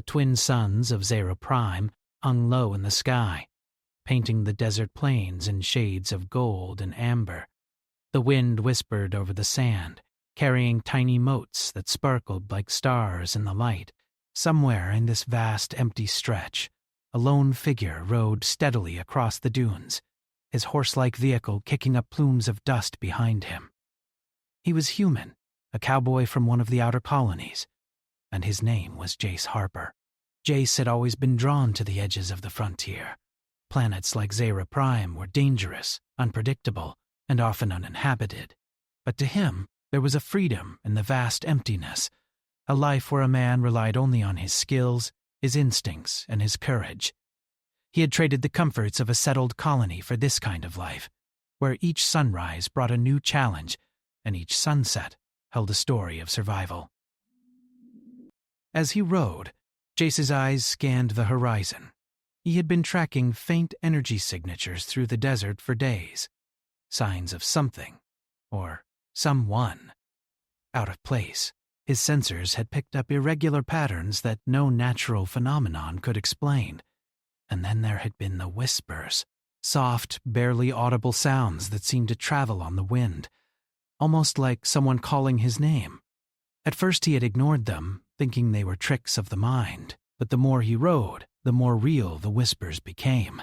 twin suns of Zera Prime hung low in the sky, painting the desert plains in shades of gold and amber. The wind whispered over the sand, carrying tiny motes that sparkled like stars in the light. Somewhere in this vast empty stretch, a lone figure rode steadily across the dunes, his horse-like vehicle kicking up plumes of dust behind him. He was human, a cowboy from one of the outer colonies, and his name was Jace Harper. Jace had always been drawn to the edges of the frontier. Planets like Zera Prime were dangerous, unpredictable, and often uninhabited. But to him, there was a freedom in the vast emptiness, a life where a man relied only on his skills, his instincts, and his courage. He had traded the comforts of a settled colony for this kind of life, where each sunrise brought a new challenge, and each sunset held a story of survival. As he rode, Jace's eyes scanned the horizon. He had been tracking faint energy signatures through the desert for days, signs of something, or someone, out of place. His sensors had picked up irregular patterns that no natural phenomenon could explain. And then there had been the whispers, soft, barely audible sounds that seemed to travel on the wind, almost like someone calling his name. At first he had ignored them, thinking they were tricks of the mind, but the more he rode, the more real the whispers became.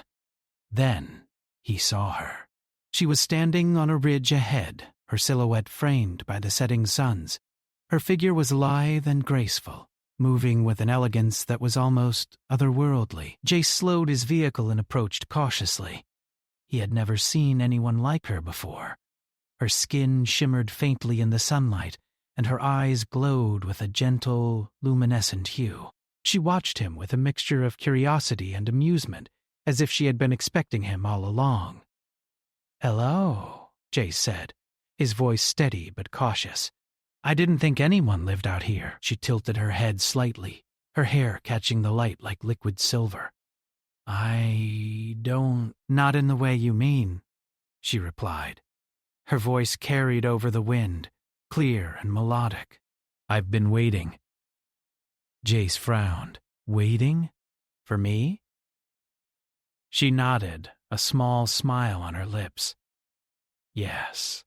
Then he saw her. She was standing on a ridge ahead, her silhouette framed by the setting suns. Her figure was lithe and graceful, moving with an elegance that was almost otherworldly. Jace slowed his vehicle and approached cautiously. He had never seen anyone like her before. Her skin shimmered faintly in the sunlight, and her eyes glowed with a gentle, luminescent hue. She watched him with a mixture of curiosity and amusement, as if she had been expecting him all along. "Hello," Jace said, his voice steady but cautious. "I didn't think anyone lived out here." She tilted her head slightly, her hair catching the light like liquid silver. "I don't—" "Not in the way you mean," she replied. Her voice carried over the wind, clear and melodic. "I've been waiting." Jace frowned. "Waiting? For me?" She nodded, a small smile on her lips. "Yes."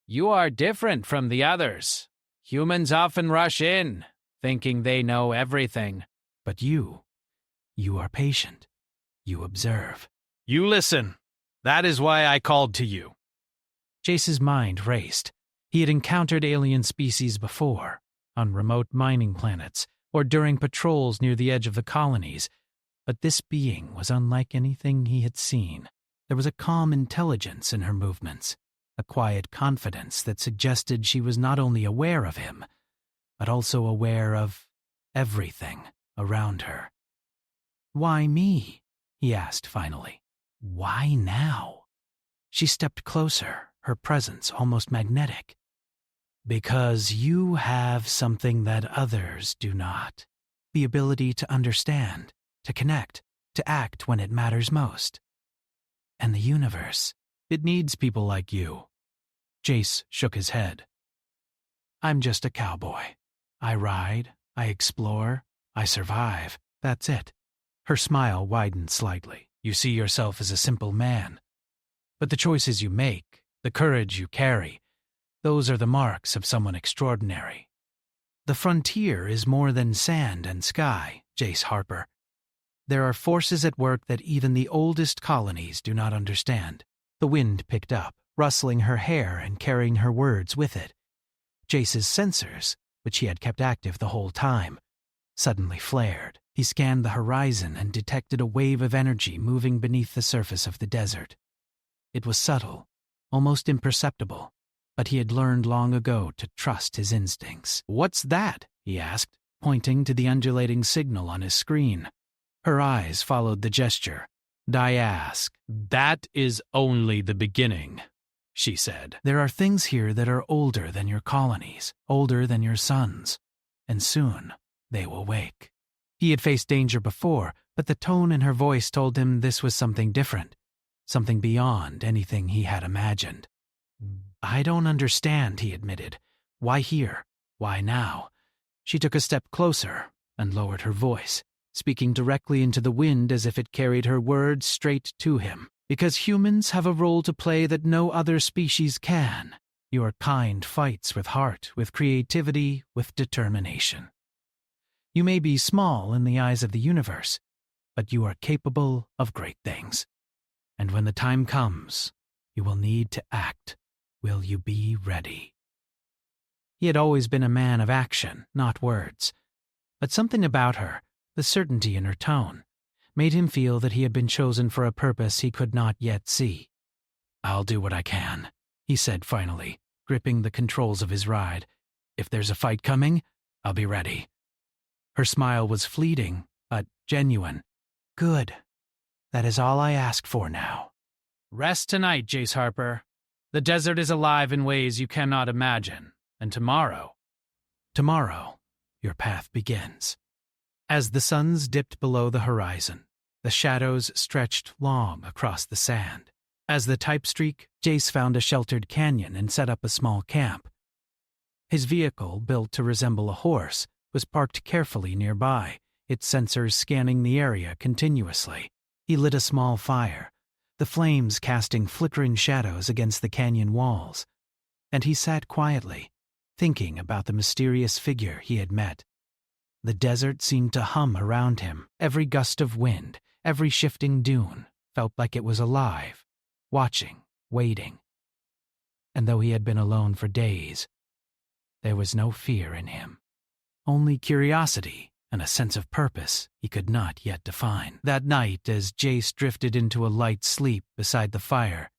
"You are different from the others. Humans often rush in, thinking they know everything. But you are patient. You observe." "You listen. That is why I called to you." Jace's mind raced. He had encountered alien species before, on remote mining planets, or during patrols near the edge of the colonies, but this being was unlike anything he had seen. There was a calm intelligence in her movements, a quiet confidence that suggested she was not only aware of him, but also aware of everything around her. "Why me?" he asked finally. "Why now?" She stepped closer, her presence almost magnetic. "Because you have something that others do not. The ability to understand, to connect, to act when it matters most. And the universe, it needs people like you." Jace shook his head. "I'm just a cowboy. I ride, I explore, I survive. That's it." Her smile widened slightly. "You see yourself as a simple man. But the choices you make, the courage you carry, those are the marks of someone extraordinary. The frontier is more than sand and sky, Jace Harper. There are forces at work that even the oldest colonies do not understand." The wind picked up, rustling her hair and carrying her words with it. Jace's sensors, which he had kept active the whole time, suddenly flared. He scanned the horizon and detected a wave of energy moving beneath the surface of the desert. It was subtle, almost imperceptible, but he had learned long ago to trust his instincts. "What's that?" he asked, pointing to the undulating signal on his screen. Her eyes followed the gesture. "Diask." "That is only the beginning," she said. "There are things here that are older than your colonies, older than your suns, and soon they will wake." He had faced danger before, but the tone in her voice told him this was something different, something beyond anything he had imagined. "I don't understand," he admitted. "Why here? Why now?" She took a step closer and lowered her voice. speaking directly into the wind as if it carried her words straight to him. Because humans have a role to play that no other species can. Your kind fights with heart, with creativity, with determination. You may be small in the eyes of the universe, but you are capable of great things. And when the time comes, you will need to act. Will you be ready? He had always been a man of action, not words. But something about her, the certainty in her tone, made him feel that he had been chosen for a purpose he could not yet see. "I'll do what I can," he said finally, gripping the controls of his ride. "If there's a fight coming, I'll be ready." Her smile was fleeting, but genuine. "Good. That is all I ask for now." "Rest tonight, Jace Harper. The desert is alive in ways you cannot imagine, and tomorrow, your path begins." As the suns dipped below the horizon, the shadows stretched long across the sand. As the type streak, Jace found a sheltered canyon and set up a small camp. His vehicle, built to resemble a horse, was parked carefully nearby, its sensors scanning the area continuously. He lit a small fire, the flames casting flickering shadows against the canyon walls, and he sat quietly, thinking about the mysterious figure he had met. The desert seemed to hum around him. Every gust of wind, every shifting dune, felt like it was alive, watching, waiting. And though he had been alone for days, there was no fear in him. Only curiosity and a sense of purpose he could not yet define. That night, as Jace drifted into a light sleep beside the fire,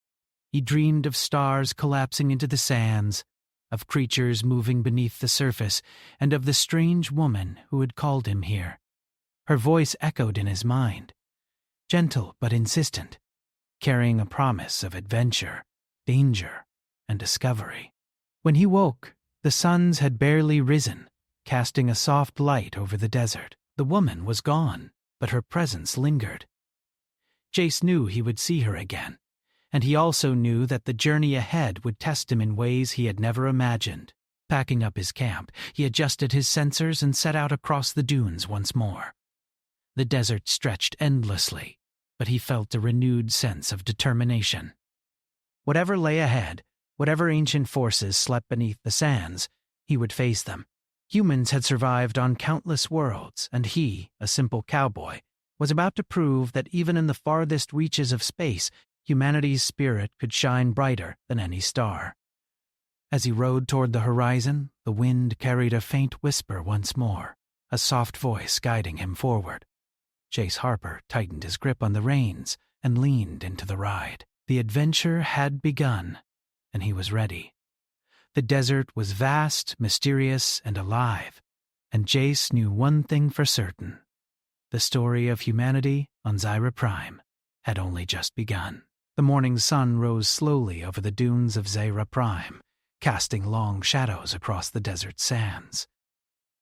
he dreamed of stars collapsing into the sands, of creatures moving beneath the surface, and of the strange woman who had called him here. Her voice echoed in his mind, gentle but insistent, carrying a promise of adventure, danger, and discovery. When he woke, the suns had barely risen, casting a soft light over the desert. The woman was gone, but her presence lingered. Jace knew he would see her again, and he also knew that the journey ahead would test him in ways he had never imagined. Packing up his camp, he adjusted his sensors and set out across the dunes once more. The desert stretched endlessly, but he felt a renewed sense of determination. Whatever lay ahead, whatever ancient forces slept beneath the sands, he would face them. Humans had survived on countless worlds, and he, a simple cowboy, was about to prove that even in the farthest reaches of space, humanity's spirit could shine brighter than any star. As he rode toward the horizon, the wind carried a faint whisper once more, a soft voice guiding him forward. Jace Harper tightened his grip on the reins and leaned into the ride. The adventure had begun, and he was ready. The desert was vast, mysterious, and alive, and Jace knew one thing for certain. The story of humanity on Zyra Prime had only just begun. The morning sun rose slowly over the dunes of Zyra Prime, casting long shadows across the desert sands.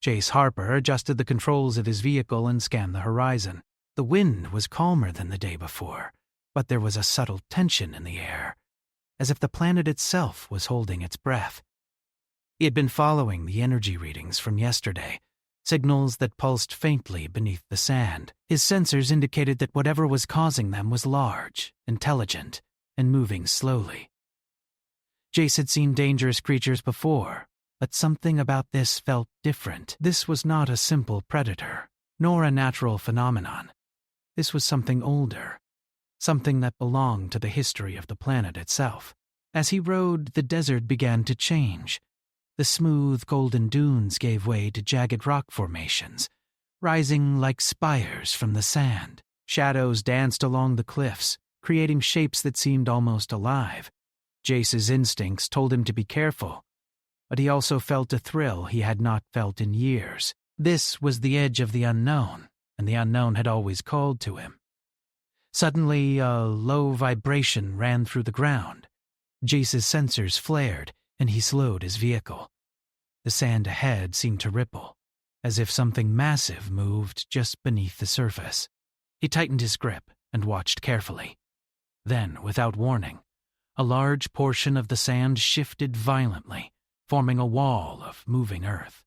Jace Harper adjusted the controls of his vehicle and scanned the horizon. The wind was calmer than the day before, but there was a subtle tension in the air, as if the planet itself was holding its breath. He had been following the energy readings from yesterday, signals that pulsed faintly beneath the sand. His sensors indicated that whatever was causing them was large, intelligent, and moving slowly. Jace had seen dangerous creatures before, but something about this felt different. This was not a simple predator, nor a natural phenomenon. This was something older, something that belonged to the history of the planet itself. As he rode, the desert began to change. The smooth golden dunes gave way to jagged rock formations, rising like spires from the sand. Shadows danced along the cliffs, creating shapes that seemed almost alive. Jace's instincts told him to be careful, but he also felt a thrill he had not felt in years. This was the edge of the unknown, and the unknown had always called to him. Suddenly, a low vibration ran through the ground. Jace's sensors flared, and he slowed his vehicle. The sand ahead seemed to ripple, as if something massive moved just beneath the surface. He tightened his grip and watched carefully. Then, without warning, a large portion of the sand shifted violently, forming a wall of moving earth.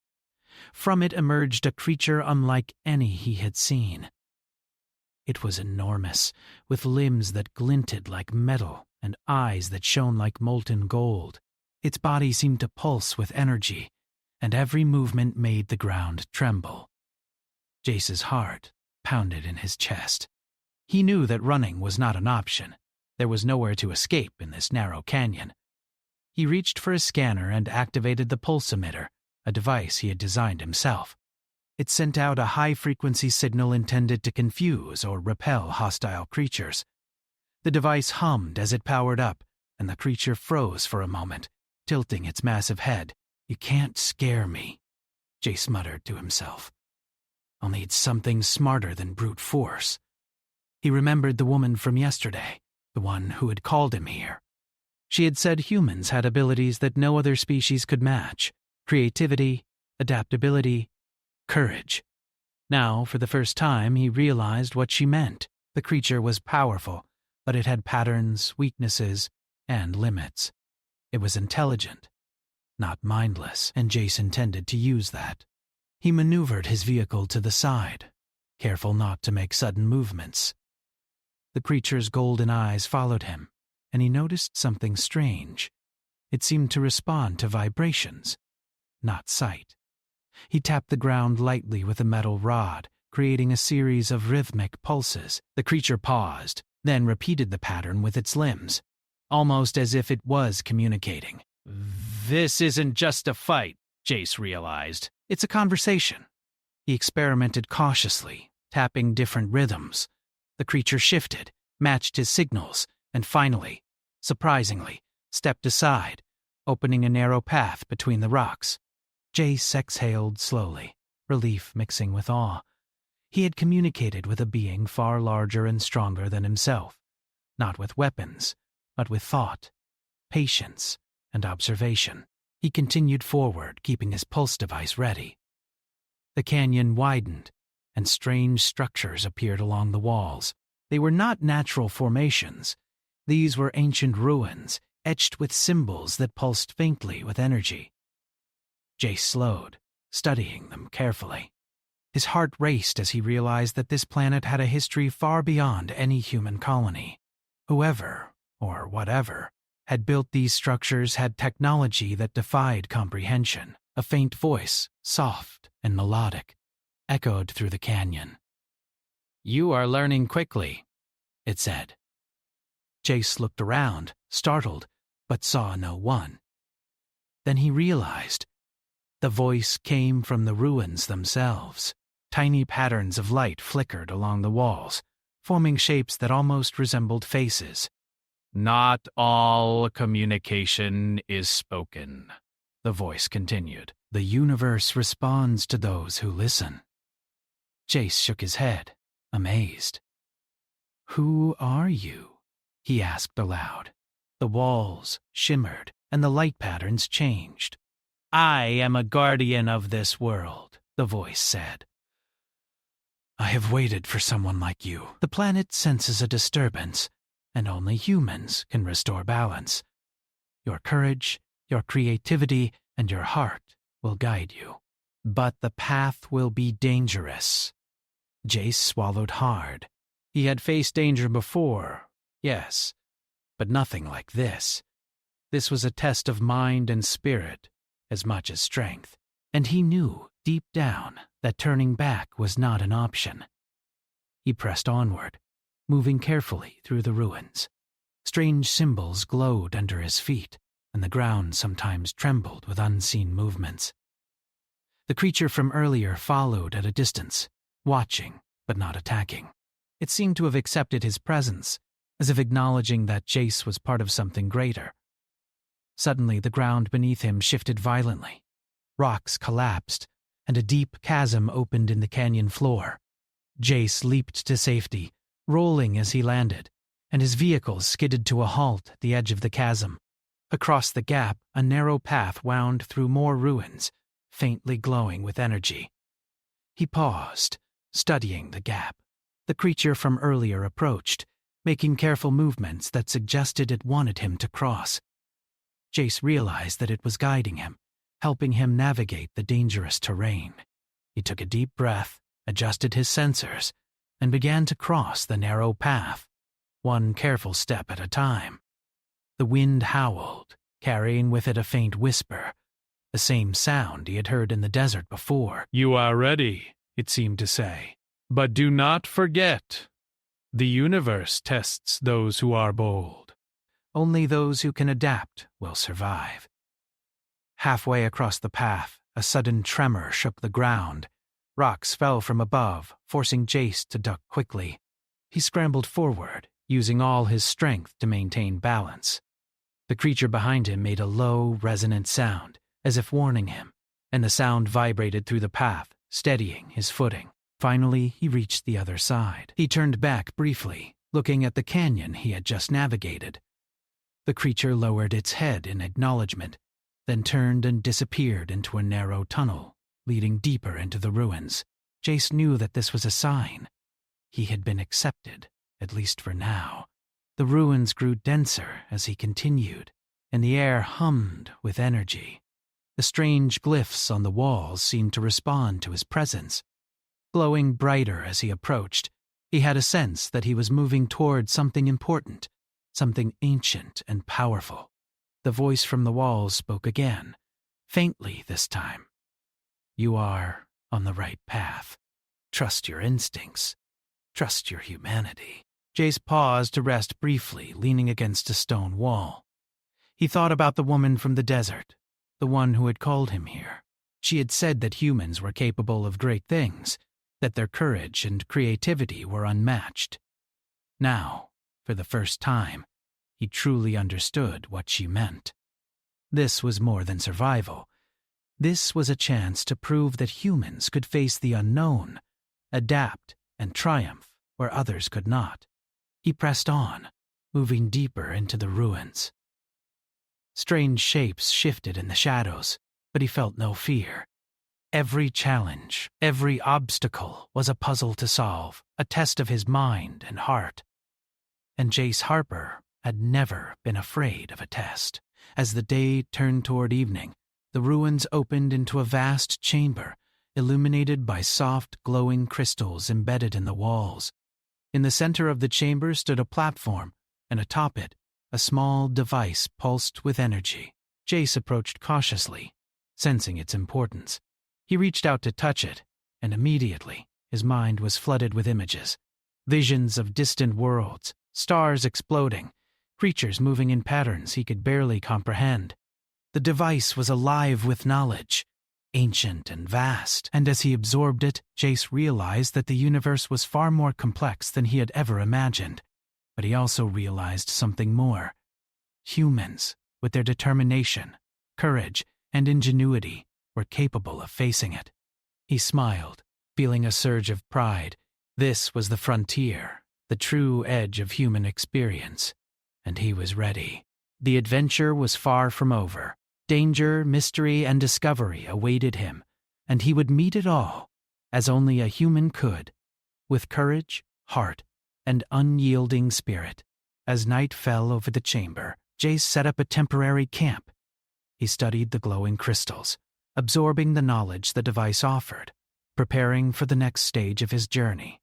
From it emerged a creature unlike any he had seen. It was enormous, with limbs that glinted like metal and eyes that shone like molten gold. Its body seemed to pulse with energy, and every movement made the ground tremble. Jace's heart pounded in his chest. He knew that running was not an option. There was nowhere to escape in this narrow canyon. He reached for his scanner and activated the pulse emitter, a device he had designed himself. It sent out a high-frequency signal intended to confuse or repel hostile creatures. The device hummed as it powered up, and the creature froze for a moment, tilting its massive head. "You can't scare me," Jace muttered to himself. "I'll need something smarter than brute force." He remembered the woman from yesterday, the one who had called him here. She had said humans had abilities that no other species could match: creativity, adaptability, courage. Now, for the first time, he realized what she meant. The creature was powerful, but it had patterns, weaknesses, and limits. It was intelligent, not mindless, and Jace intended to use that. He maneuvered his vehicle to the side, careful not to make sudden movements. The creature's golden eyes followed him, and he noticed something strange. It seemed to respond to vibrations, not sight. He tapped the ground lightly with a metal rod, creating a series of rhythmic pulses. The creature paused, then repeated the pattern with its limbs, almost as if it was communicating. "This isn't just a fight," Jace realized. "It's a conversation." He experimented cautiously, tapping different rhythms. The creature shifted, matched his signals, and finally, surprisingly, stepped aside, opening a narrow path between the rocks. Jace exhaled slowly, relief mixing with awe. He had communicated with a being far larger and stronger than himself, not with weapons, but with thought, patience, and observation. He continued forward, keeping his pulse device ready. The canyon widened, and strange structures appeared along the walls. They were not natural formations. These were ancient ruins, etched with symbols that pulsed faintly with energy. Jace slowed, studying them carefully. His heart raced as he realized that this planet had a history far beyond any human colony. Whoever, or whatever, had built these structures had technology that defied comprehension. A faint voice, soft and melodic, echoed through the canyon. "You are learning quickly," it said. Jace looked around, startled, but saw no one. Then he realized. The voice came from the ruins themselves. Tiny patterns of light flickered along the walls, forming shapes that almost resembled faces. "Not all communication is spoken," the voice continued. "The universe responds to those who listen." Jace shook his head, amazed. "Who are you?" he asked aloud. The walls shimmered, and the light patterns changed. "I am a guardian of this world," the voice said. "I have waited for someone like you. The planet senses a disturbance, and only humans can restore balance. Your courage, your creativity, and your heart will guide you. But the path will be dangerous." Jace swallowed hard. He had faced danger before, yes, but nothing like this. This was a test of mind and spirit, as much as strength, and he knew, deep down, that turning back was not an option. He pressed onward, moving carefully through the ruins. Strange symbols glowed under his feet, and the ground sometimes trembled with unseen movements. The creature from earlier followed at a distance, watching but not attacking. It seemed to have accepted his presence, as if acknowledging that Jace was part of something greater. Suddenly, the ground beneath him shifted violently. Rocks collapsed, and a deep chasm opened in the canyon floor. Jace leaped to safety, rolling as he landed, and his vehicle skidded to a halt at the edge of the chasm. Across the gap, a narrow path wound through more ruins, faintly glowing with energy. He paused, studying the gap. The creature from earlier approached, making careful movements that suggested it wanted him to cross. Jace realized that it was guiding him, helping him navigate the dangerous terrain. He took a deep breath, adjusted his sensors, and began to cross the narrow path, one careful step at a time. The wind howled, carrying with it a faint whisper, the same sound he had heard in the desert before. "You are ready," it seemed to say. "But do not forget, the universe tests those who are bold. Only those who can adapt will survive." Halfway across the path, a sudden tremor shook the ground. Rocks fell from above, forcing Jace to duck quickly. He scrambled forward, using all his strength to maintain balance. The creature behind him made a low, resonant sound, as if warning him, and the sound vibrated through the path, steadying his footing. Finally, he reached the other side. He turned back briefly, looking at the canyon he had just navigated. The creature lowered its head in acknowledgement, then turned and disappeared into a narrow tunnel, leading deeper into the ruins. Jace knew that this was a sign. He had been accepted, at least for now. The ruins grew denser as he continued, and the air hummed with energy. The strange glyphs on the walls seemed to respond to his presence. Glowing brighter as he approached, he had a sense that he was moving toward something important, something ancient and powerful. The voice from the walls spoke again, faintly this time. "You are on the right path. Trust your instincts. Trust your humanity." Jace paused to rest briefly, leaning against a stone wall. He thought about the woman from the desert, the one who had called him here. She had said that humans were capable of great things, that their courage and creativity were unmatched. Now, for the first time, he truly understood what she meant. This was more than survival. This was a chance to prove that humans could face the unknown, adapt, and triumph where others could not. He pressed on, moving deeper into the ruins. Strange shapes shifted in the shadows, but he felt no fear. Every challenge, every obstacle was a puzzle to solve, a test of his mind and heart. And Jace Harper had never been afraid of a test. As the day turned toward evening, the ruins opened into a vast chamber, illuminated by soft, glowing crystals embedded in the walls. In the center of the chamber stood a platform, and atop it, a small device pulsed with energy. Jace approached cautiously, sensing its importance. He reached out to touch it, and immediately his mind was flooded with images. Visions of distant worlds, stars exploding, creatures moving in patterns he could barely comprehend. The device was alive with knowledge, ancient and vast, and as he absorbed it, Jace realized that the universe was far more complex than he had ever imagined. But he also realized something more. Humans, with their determination, courage, and ingenuity, were capable of facing it. He smiled, feeling a surge of pride. This was the frontier, the true edge of human experience, and he was ready. The adventure was far from over. Danger, mystery, and discovery awaited him, and he would meet it all, as only a human could, with courage, heart, and unyielding spirit. As night fell over the chamber, Jace set up a temporary camp. He studied the glowing crystals, absorbing the knowledge the device offered, preparing for the next stage of his journey.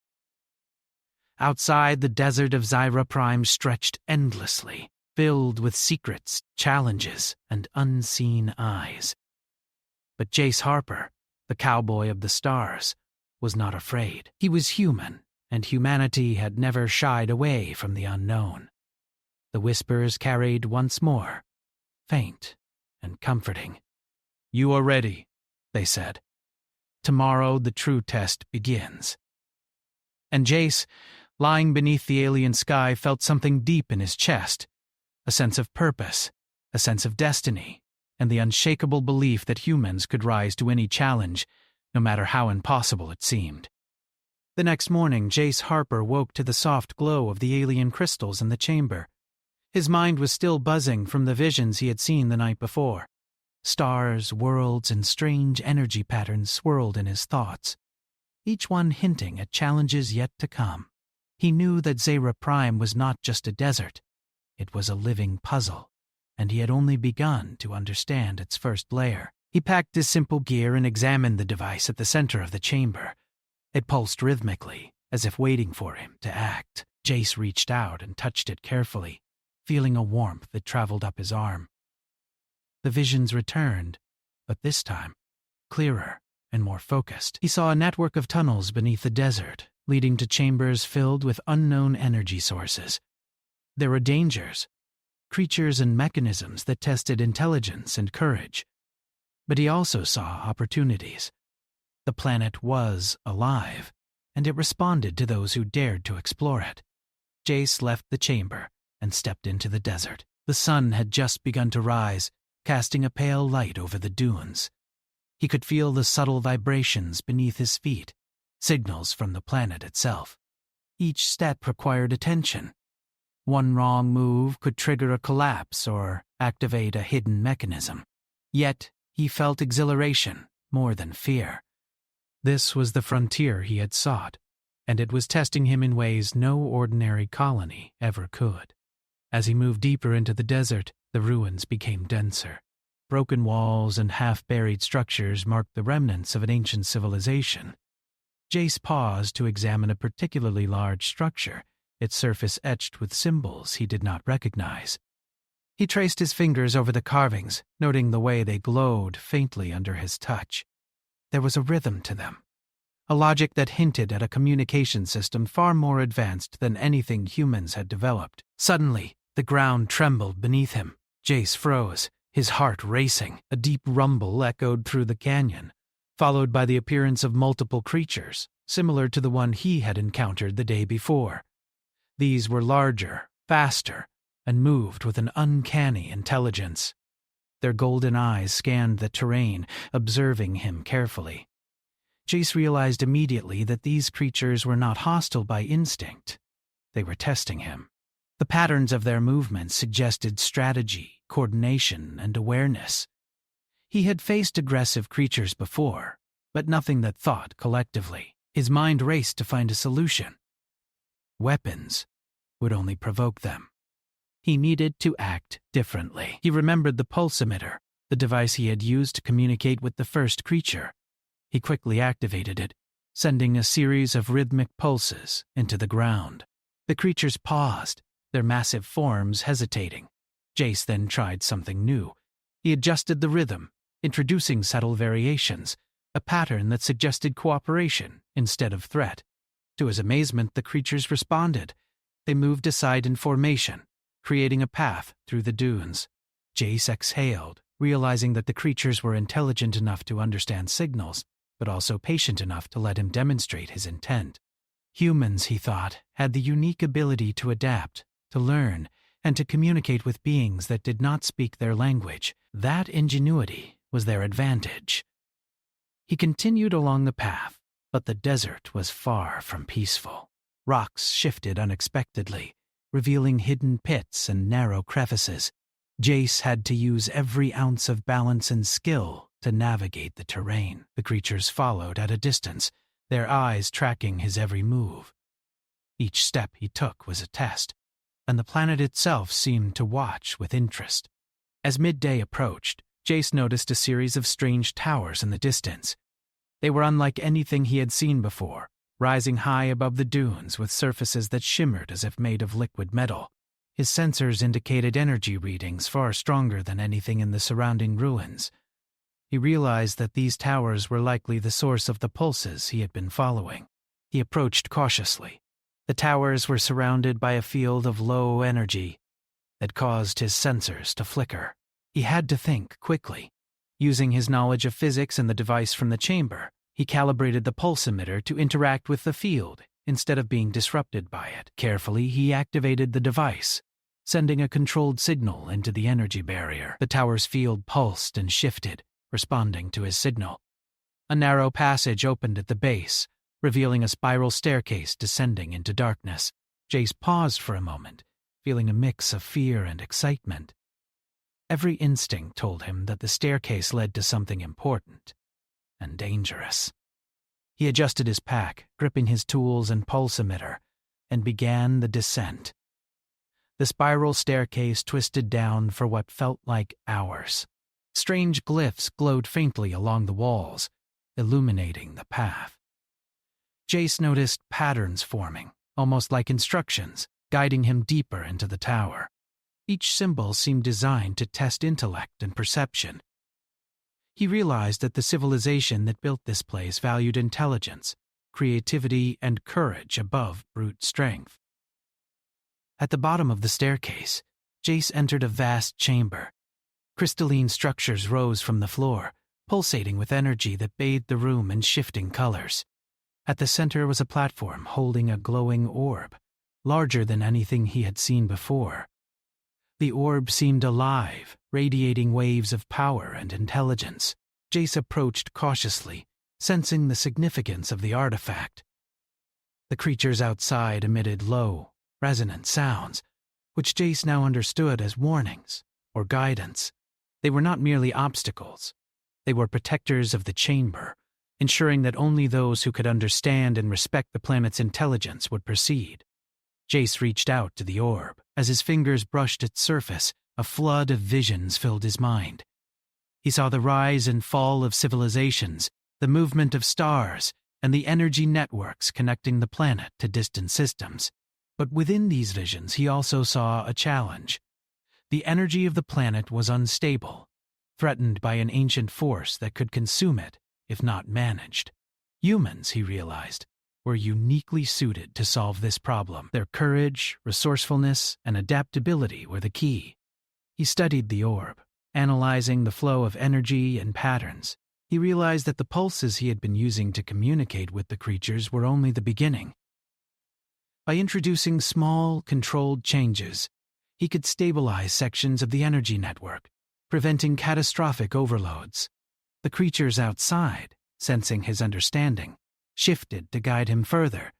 Outside, the desert of Zyra Prime stretched endlessly, filled with secrets, challenges, and unseen eyes. But Jace Harper, the cowboy of the stars, was not afraid. He was human, and humanity had never shied away from the unknown. The whispers carried once more, faint and comforting. "You are ready," they said. "Tomorrow the true test begins." And Jace, lying beneath the alien sky, felt something deep in his chest. A sense of purpose, a sense of destiny, and the unshakable belief that humans could rise to any challenge, no matter how impossible it seemed. The next morning, Jace Harper woke to the soft glow of the alien crystals in the chamber. His mind was still buzzing from the visions he had seen the night before. Stars, worlds, and strange energy patterns swirled in his thoughts, each one hinting at challenges yet to come. He knew that Zyra Prime was not just a desert. It was a living puzzle, and he had only begun to understand its first layer. He packed his simple gear and examined the device at the center of the chamber. It pulsed rhythmically, as if waiting for him to act. Jace reached out and touched it carefully, feeling a warmth that traveled up his arm. The visions returned, but this time, clearer and more focused. He saw a network of tunnels beneath the desert, leading to chambers filled with unknown energy sources. There were dangers, creatures and mechanisms that tested intelligence and courage. But he also saw opportunities. The planet was alive, and it responded to those who dared to explore it. Jace left the chamber and stepped into the desert. The sun had just begun to rise, casting a pale light over the dunes. He could feel the subtle vibrations beneath his feet, signals from the planet itself. Each step required attention. One wrong move could trigger a collapse or activate a hidden mechanism. Yet, he felt exhilaration more than fear. This was the frontier he had sought, and it was testing him in ways no ordinary colony ever could. As he moved deeper into the desert, the ruins became denser. Broken walls and half-buried structures marked the remnants of an ancient civilization. Jace paused to examine a particularly large structure, its surface etched with symbols he did not recognize. He traced his fingers over the carvings, noting the way they glowed faintly under his touch. There was a rhythm to them, a logic that hinted at a communication system far more advanced than anything humans had developed. Suddenly, the ground trembled beneath him. Jace froze, his heart racing. A deep rumble echoed through the canyon, followed by the appearance of multiple creatures, similar to the one he had encountered the day before. These were larger, faster, and moved with an uncanny intelligence. Their golden eyes scanned the terrain, observing him carefully. Jace realized immediately that these creatures were not hostile by instinct. They were testing him. The patterns of their movements suggested strategy, coordination, and awareness. He had faced aggressive creatures before, but nothing that thought collectively. His mind raced to find a solution. Weapons would only provoke them. He needed to act differently. He remembered the pulse emitter, the device he had used to communicate with the first creature. He quickly activated it, sending a series of rhythmic pulses into the ground. The creatures paused, their massive forms hesitating. Jace then tried something new. He adjusted the rhythm, introducing subtle variations, a pattern that suggested cooperation instead of threat. To his amazement, the creatures responded. They moved aside in formation, creating a path through the dunes. Jace exhaled, realizing that the creatures were intelligent enough to understand signals, but also patient enough to let him demonstrate his intent. Humans, he thought, had the unique ability to adapt, to learn, and to communicate with beings that did not speak their language. That ingenuity was their advantage. He continued along the path, but the desert was far from peaceful. Rocks shifted unexpectedly, revealing hidden pits and narrow crevices. Jace had to use every ounce of balance and skill to navigate the terrain. The creatures followed at a distance, their eyes tracking his every move. Each step he took was a test, and the planet itself seemed to watch with interest. As midday approached, Jace noticed a series of strange towers in the distance. They were unlike anything he had seen before, rising high above the dunes with surfaces that shimmered as if made of liquid metal. His sensors indicated energy readings far stronger than anything in the surrounding ruins. He realized that these towers were likely the source of the pulses he had been following. He approached cautiously. The towers were surrounded by a field of low energy that caused his sensors to flicker. He had to think quickly. Using his knowledge of physics and the device from the chamber, he calibrated the pulse emitter to interact with the field instead of being disrupted by it. Carefully, he activated the device, sending a controlled signal into the energy barrier. The tower's field pulsed and shifted, responding to his signal. A narrow passage opened at the base, revealing a spiral staircase descending into darkness. Jace paused for a moment, feeling a mix of fear and excitement. Every instinct told him that the staircase led to something important and dangerous. He adjusted his pack, gripping his tools and pulse emitter, and began the descent. The spiral staircase twisted down for what felt like hours. Strange glyphs glowed faintly along the walls, illuminating the path. Jace noticed patterns forming, almost like instructions, guiding him deeper into the tower. Each symbol seemed designed to test intellect and perception. He realized that the civilization that built this place valued intelligence, creativity, and courage above brute strength. At the bottom of the staircase, Jace entered a vast chamber. Crystalline structures rose from the floor, pulsating with energy that bathed the room in shifting colors. At the center was a platform holding a glowing orb, larger than anything he had seen before. The orb seemed alive, radiating waves of power and intelligence. Jace approached cautiously, sensing the significance of the artifact. The creatures outside emitted low, resonant sounds, which Jace now understood as warnings or guidance. They were not merely obstacles. They were protectors of the chamber, ensuring that only those who could understand and respect the planet's intelligence would proceed. Jace reached out to the orb. As his fingers brushed its surface, a flood of visions filled his mind. He saw the rise and fall of civilizations, the movement of stars, and the energy networks connecting the planet to distant systems. But within these visions, he also saw a challenge. The energy of the planet was unstable, threatened by an ancient force that could consume it, if not managed. Humans, he realized, were uniquely suited to solve this problem. Their courage, resourcefulness, and adaptability were the key. He studied the orb, analyzing the flow of energy and patterns. He realized that the pulses he had been using to communicate with the creatures were only the beginning. By introducing small, controlled changes, he could stabilize sections of the energy network, preventing catastrophic overloads. The creatures outside, sensing his understanding, shifted to guide him further,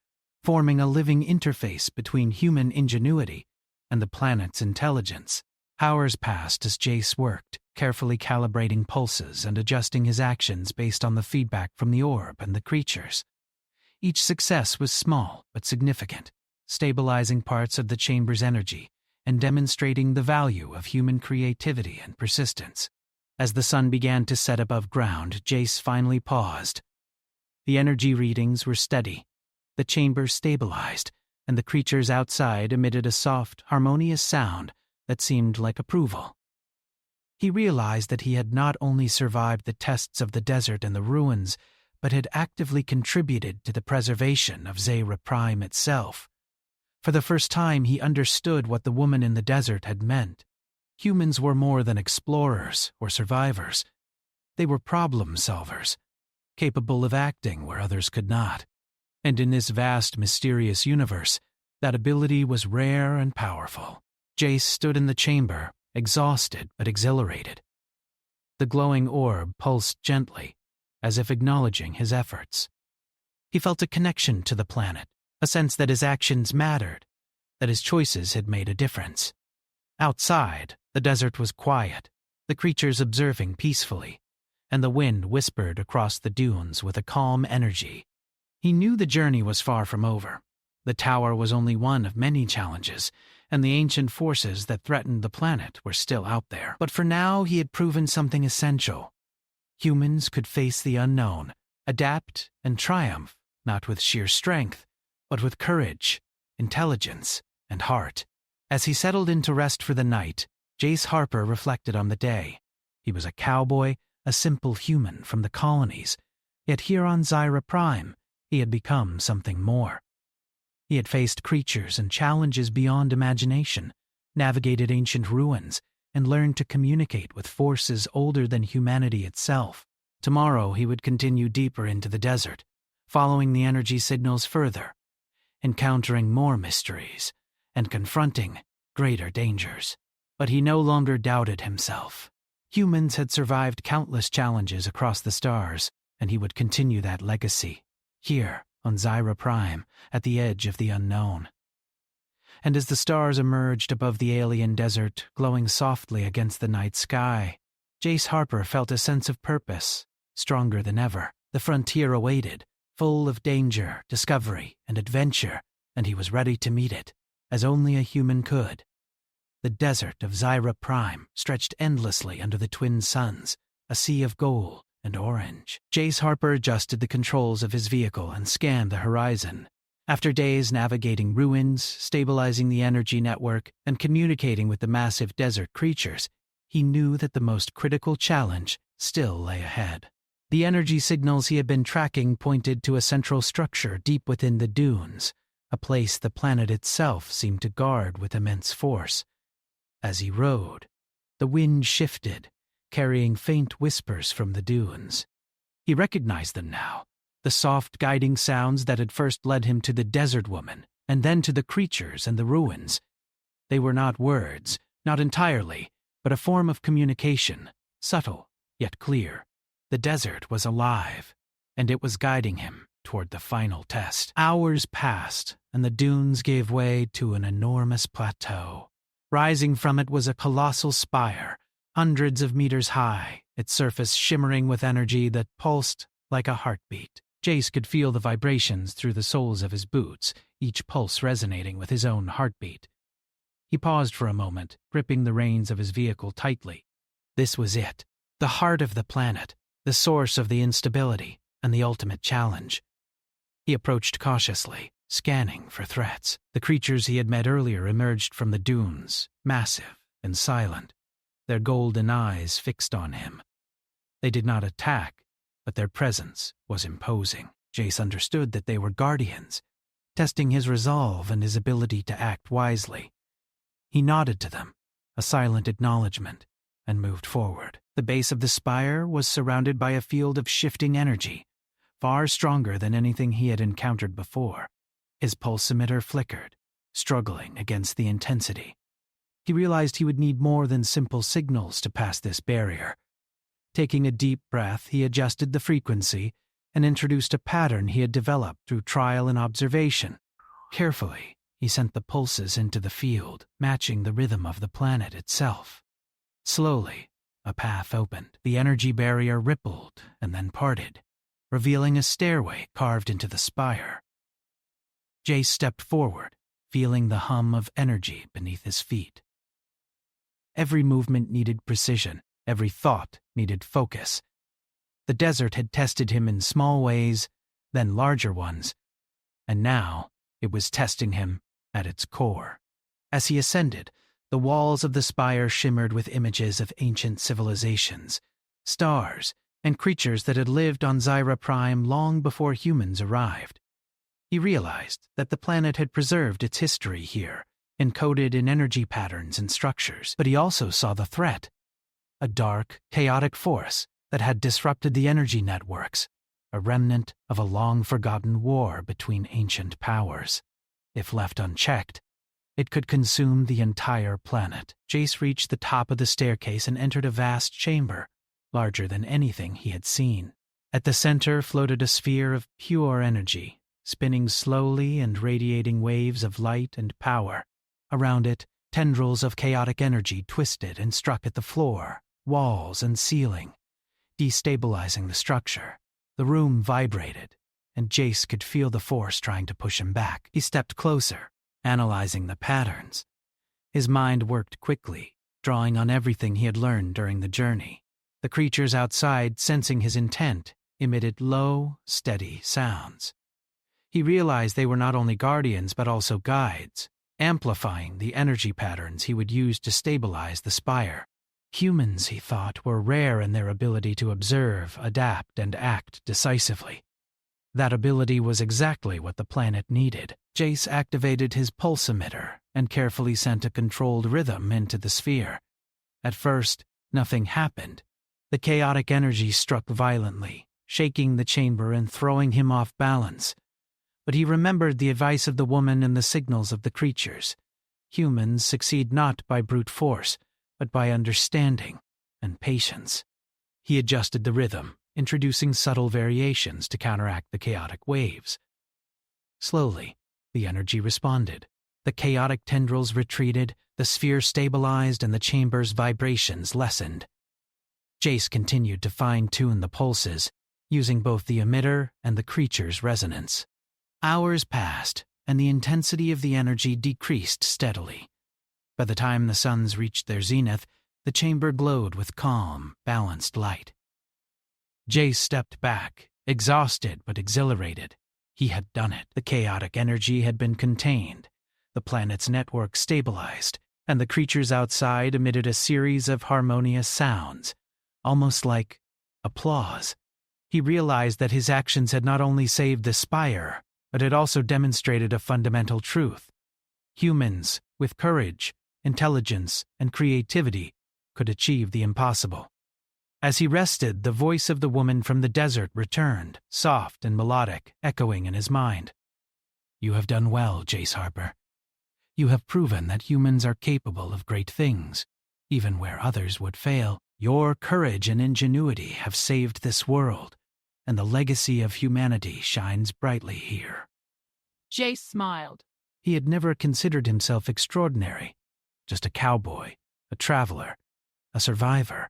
forming a living interface between human ingenuity and the planet's intelligence. Hours passed as Jace worked, carefully calibrating pulses and adjusting his actions based on the feedback from the orb and the creatures. Each success was small but significant, stabilizing parts of the chamber's energy and demonstrating the value of human creativity and persistence. As the sun began to set above ground, Jace finally paused. The energy readings were steady, the chamber stabilized, and the creatures outside emitted a soft, harmonious sound that seemed like approval. He realized that he had not only survived the tests of the desert and the ruins, but had actively contributed to the preservation of Zera Prime itself. For the first time, he understood what the woman in the desert had meant. Humans were more than explorers or survivors. They were problem solvers, capable of acting where others could not. And in this vast, mysterious universe, that ability was rare and powerful. Jace stood in the chamber, exhausted but exhilarated. The glowing orb pulsed gently, as if acknowledging his efforts. He felt a connection to the planet, a sense that his actions mattered, that his choices had made a difference. Outside, the desert was quiet, the creatures observing peacefully, and the wind whispered across the dunes with a calm energy. He knew the journey was far from over. The tower was only one of many challenges, and the ancient forces that threatened the planet were still out there. But for now, he had proven something essential. Humans could face the unknown, adapt, and triumph, not with sheer strength, but with courage, intelligence, and heart. As he settled in to rest for the night, Jace Harper reflected on the day. He was a cowboy, a simple human from the colonies, yet here on Zera Prime, he had become something more. He had faced creatures and challenges beyond imagination, navigated ancient ruins, and learned to communicate with forces older than humanity itself. Tomorrow he would continue deeper into the desert, following the energy signals further, encountering more mysteries, and confronting greater dangers. But he no longer doubted himself. Humans had survived countless challenges across the stars, and he would continue that legacy, here on Zera Prime, at the edge of the unknown. And as the stars emerged above the alien desert, glowing softly against the night sky, Jace Harper felt a sense of purpose, stronger than ever. The frontier awaited, full of danger, discovery, and adventure, and he was ready to meet it, as only a human could. The desert of Zyra Prime stretched endlessly under the twin suns, a sea of gold and orange. Jace Harper adjusted the controls of his vehicle and scanned the horizon. After days navigating ruins, stabilizing the energy network, and communicating with the massive desert creatures, he knew that the most critical challenge still lay ahead. The energy signals he had been tracking pointed to a central structure deep within the dunes, a place the planet itself seemed to guard with immense force. As he rode, the wind shifted, carrying faint whispers from the dunes. He recognized them now, the soft guiding sounds that had first led him to the desert woman, and then to the creatures and the ruins. They were not words, not entirely, but a form of communication, subtle yet clear. The desert was alive, and it was guiding him toward the final test. Hours passed, and the dunes gave way to an enormous plateau. Rising from it was a colossal spire, hundreds of meters high, its surface shimmering with energy that pulsed like a heartbeat. Jace could feel the vibrations through the soles of his boots, each pulse resonating with his own heartbeat. He paused for a moment, gripping the reins of his vehicle tightly. This was it, the heart of the planet, the source of the instability and the ultimate challenge. He approached cautiously, scanning for threats. The creatures he had met earlier emerged from the dunes, massive and silent, their golden eyes fixed on him. They did not attack, but their presence was imposing. Jace understood that they were guardians, testing his resolve and his ability to act wisely. He nodded to them, a silent acknowledgement, and moved forward. The base of the spire was surrounded by a field of shifting energy, far stronger than anything he had encountered before. His pulsimeter flickered, struggling against the intensity. He realized he would need more than simple signals to pass this barrier. Taking a deep breath, he adjusted the frequency and introduced a pattern he had developed through trial and observation. Carefully, he sent the pulses into the field, matching the rhythm of the planet itself. Slowly, a path opened. The energy barrier rippled and then parted, revealing a stairway carved into the spire. Jace stepped forward, feeling the hum of energy beneath his feet. Every movement needed precision, every thought needed focus. The desert had tested him in small ways, then larger ones, and now it was testing him at its core. As he ascended, the walls of the spire shimmered with images of ancient civilizations, stars, and creatures that had lived on Zyra Prime long before humans arrived. He realized that the planet had preserved its history here, encoded in energy patterns and structures, but he also saw the threat, a dark, chaotic force that had disrupted the energy networks, a remnant of a long-forgotten war between ancient powers. If left unchecked, it could consume the entire planet. Jace reached the top of the staircase and entered a vast chamber, larger than anything he had seen. At the center floated a sphere of pure energy, spinning slowly and radiating waves of light and power. Around it, tendrils of chaotic energy twisted and struck at the floor, walls, and ceiling, destabilizing the structure. The room vibrated, and Jace could feel the force trying to push him back. He stepped closer, analyzing the patterns. His mind worked quickly, drawing on everything he had learned during the journey. The creatures outside, sensing his intent, emitted low, steady sounds. He realized they were not only guardians but also guides, amplifying the energy patterns he would use to stabilize the spire. Humans, he thought, were rare in their ability to observe, adapt, and act decisively. That ability was exactly what the planet needed. Jace activated his pulsimeter and carefully sent a controlled rhythm into the sphere. At first, nothing happened. The chaotic energy struck violently, shaking the chamber and throwing him off balance. But he remembered the advice of the woman and the signals of the creatures. Humans succeed not by brute force, but by understanding and patience. He adjusted the rhythm, introducing subtle variations to counteract the chaotic waves. Slowly, the energy responded. The chaotic tendrils retreated, the sphere stabilized, and the chamber's vibrations lessened. Jace continued to fine-tune the pulses, using both the emitter and the creature's resonance. Hours passed, and the intensity of the energy decreased steadily. By the time the suns reached their zenith, the chamber glowed with calm, balanced light. Jace stepped back, exhausted but exhilarated. He had done it. The chaotic energy had been contained, the planet's network stabilized, and the creatures outside emitted a series of harmonious sounds, almost like applause. He realized that his actions had not only saved the spire, but had also demonstrated a fundamental truth. Humans, with courage, intelligence, and creativity, could achieve the impossible. As he rested, the voice of the woman from the desert returned, soft and melodic, echoing in his mind. "You have done well, Jace Harper. You have proven that humans are capable of great things, even where others would fail. Your courage and ingenuity have saved this world, and the legacy of humanity shines brightly here." Jace smiled. He had never considered himself extraordinary, just a cowboy, a traveler, a survivor.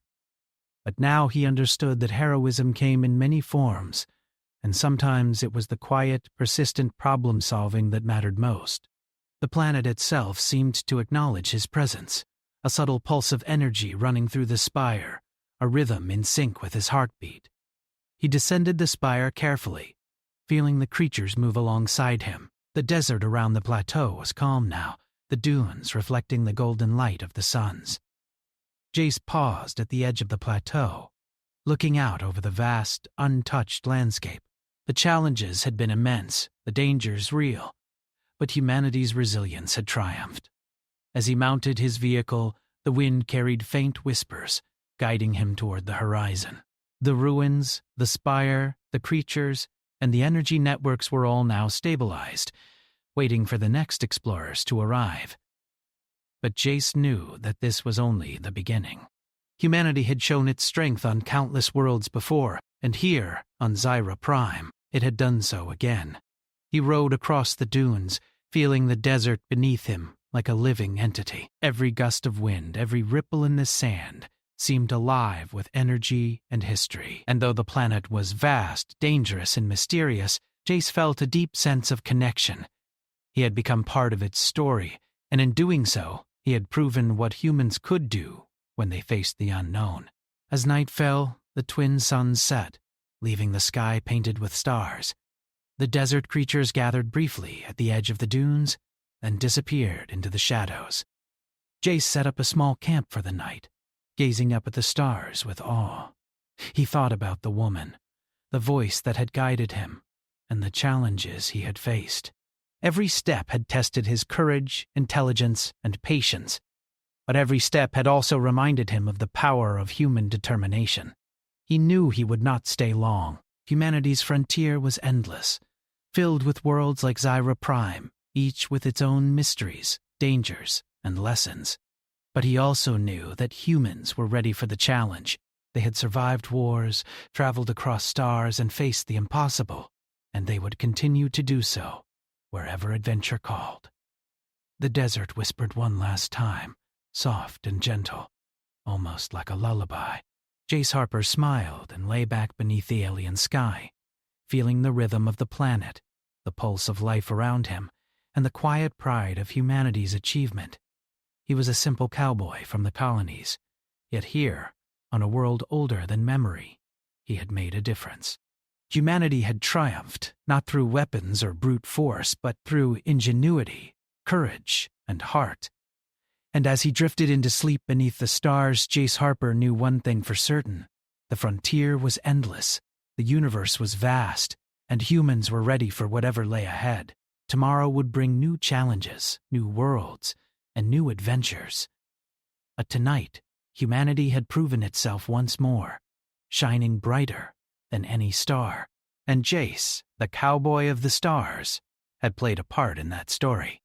But now he understood that heroism came in many forms, and sometimes it was the quiet, persistent problem-solving that mattered most. The planet itself seemed to acknowledge his presence, a subtle pulse of energy running through the spire, a rhythm in sync with his heartbeat. He descended the spire carefully, feeling the creatures move alongside him. The desert around the plateau was calm now, the dunes reflecting the golden light of the suns. Jace paused at the edge of the plateau, looking out over the vast, untouched landscape. The challenges had been immense, the dangers real, but humanity's resilience had triumphed. As he mounted his vehicle, the wind carried faint whispers, guiding him toward the horizon. The ruins, the spire, the creatures, and the energy networks were all now stabilized, waiting for the next explorers to arrive. But Jace knew that this was only the beginning. Humanity had shown its strength on countless worlds before, and here, on Zyra Prime, it had done so again. He rode across the dunes, feeling the desert beneath him like a living entity. Every gust of wind, every ripple in the sand, seemed alive with energy and history. And though the planet was vast, dangerous, and mysterious, Jace felt a deep sense of connection. He had become part of its story, and in doing so, he had proven what humans could do when they faced the unknown. As night fell, the twin suns set, leaving the sky painted with stars. The desert creatures gathered briefly at the edge of the dunes, then disappeared into the shadows. Jace set up a small camp for the night, gazing up at the stars with awe. He thought about the woman, the voice that had guided him, and the challenges he had faced. Every step had tested his courage, intelligence, and patience, but every step had also reminded him of the power of human determination. He knew he would not stay long. Humanity's frontier was endless, filled with worlds like Zyra Prime, each with its own mysteries, dangers, and lessons. But he also knew that humans were ready for the challenge. They had survived wars, traveled across stars, and faced the impossible, and they would continue to do so, wherever adventure called. The desert whispered one last time, soft and gentle, almost like a lullaby. Jace Harper smiled and lay back beneath the alien sky, feeling the rhythm of the planet, the pulse of life around him, and the quiet pride of humanity's achievement. He was a simple cowboy from the colonies, yet here, on a world older than memory, he had made a difference. Humanity had triumphed, not through weapons or brute force, but through ingenuity, courage, and heart. And as he drifted into sleep beneath the stars, Jace Harper knew one thing for certain. The frontier was endless, the universe was vast, and humans were ready for whatever lay ahead. Tomorrow would bring new challenges, new worlds, and new adventures. But tonight, humanity had proven itself once more, shining brighter than any star. And Jace, the cowboy of the stars, had played a part in that story.